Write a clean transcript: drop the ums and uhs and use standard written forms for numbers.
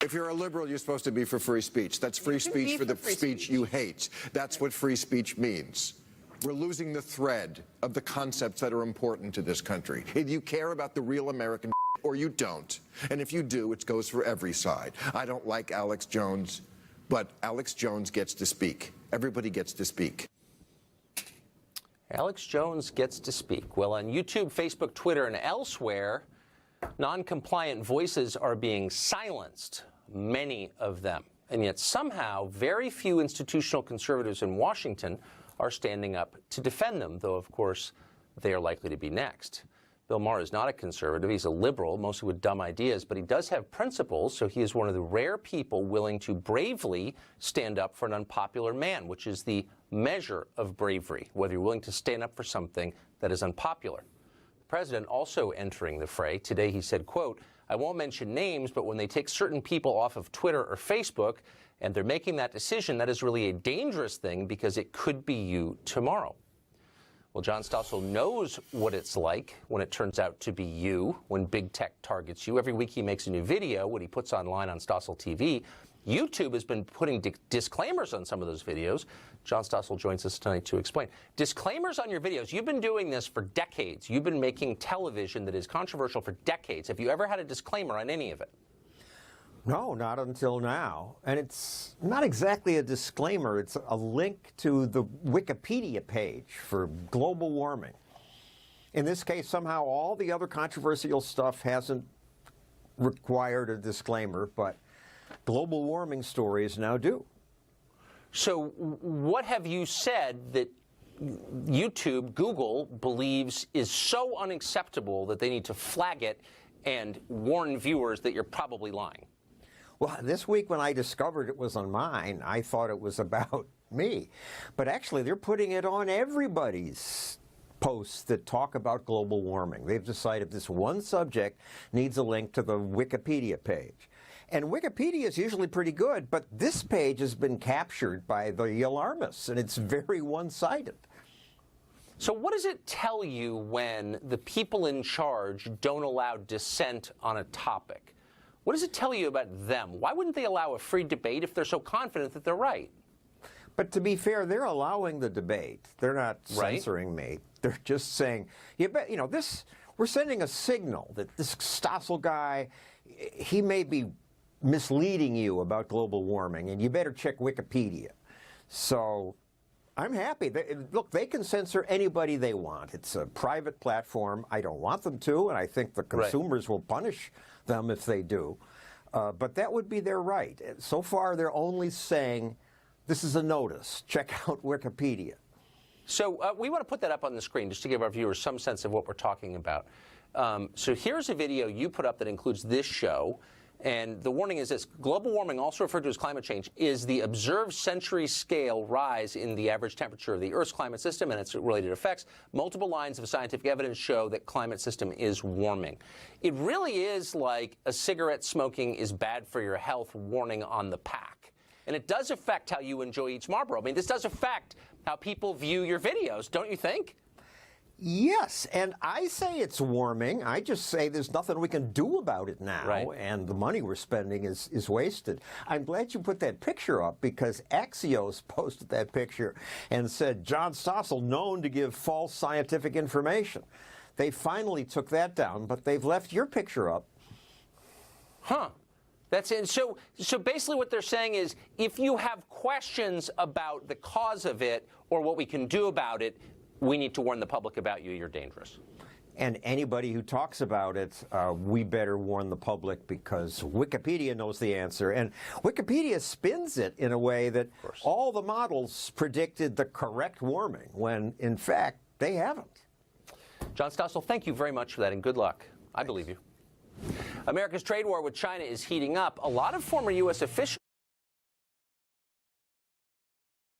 If you're a liberal, you're supposed to be for free speech. That's free speech for the speech you hate. That's what free speech means. We're losing the thread of the concepts that are important to this country. Either you care about the real American or you don't. And if you do, it goes for every side. I don't like Alex Jones, but Alex Jones gets to speak. Everybody gets to speak. Alex Jones gets to speak. Well, on YouTube, Facebook, Twitter, and elsewhere, non-compliant voices are being silenced, many of them. And yet somehow very few institutional conservatives in Washington are standing up to defend them, though, of course, they are likely to be next. Bill Maher is not a conservative. He's a liberal, mostly with dumb ideas, but he does have principles, so he is one of the rare people willing to bravely stand up for an unpopular man, which is the measure of bravery, whether you're willing to stand up for something that is unpopular. The president also entering the fray. Today he said, quote, "I won't mention names, but when they take certain people off of Twitter or Facebook and they're making that decision, that is really a dangerous thing because it could be you tomorrow." Well, John Stossel knows what it's like when it turns out to be you, when big tech targets you. Every week he makes a new video, what he puts online on Stossel TV. YouTube has been putting disclaimers on some of those videos. John Stossel joins us tonight to explain. Disclaimers on your videos. You've been doing this for decades. You've been making television that is controversial for decades. Have you ever had a disclaimer on any of it? No, not until now. And it's not exactly a disclaimer. It's a link to the Wikipedia page for global warming. In this case, somehow all the other controversial stuff hasn't required a disclaimer, but global warming stories now do. So what have you said that YouTube, Google, believes is so unacceptable that they need to flag it and warn viewers that you're probably lying? Well, this week when I discovered it was on mine, I thought it was about me. But actually, they're putting it on everybody's posts that talk about global warming. They've decided this one subject needs a link to the Wikipedia page. And Wikipedia is usually pretty good, but this page has been captured by the alarmists, and it's very one-sided. So what does it tell you when the people in charge don't allow dissent on a topic? What does it tell you about them? Why wouldn't they allow a free debate if they're so confident that they're right? But to be fair, they're allowing the debate. They're not censoring me. They're just saying, we're sending a signal that this Stossel guy, he may be misleading you about global warming, and you better check Wikipedia. So I'm happy. Look, they can censor anybody they want. It's a private platform. I don't want them to, and I think the consumers will punish them if they do. But that would be their right. So far, they're only saying, this is a notice. Check out Wikipedia. So we want to put that up on the screen just to give our viewers some sense of what we're talking about. So here's a video you put up that includes this show. And the warning is this: global warming, also referred to as climate change, is the observed century scale rise in the average temperature of the Earth's climate system and its related effects. Multiple lines of scientific evidence show that climate system is warming. It really is like a cigarette smoking is bad for your health warning on the pack. And it does affect how you enjoy each Marlboro. I mean, this does affect how people view your videos, don't you think? Yes, and I say it's warming. I just say there's nothing we can do about it now, and the money we're spending is wasted. I'm glad you put that picture up because Axios posted that picture and said, John Stossel known to give false scientific information. They finally took that down, but they've left your picture up. Huh. That's it. So basically what they're saying is if you have questions about the cause of it or what we can do about it, we need to warn the public about you. You're dangerous. And anybody who talks about it, we better warn the public because Wikipedia knows the answer. And Wikipedia spins it in a way that all the models predicted the correct warming when, in fact, they haven't. John Stossel, thank you very much for that, and good luck. I believe you. America's trade war with China is heating up. A lot of former U.S. officials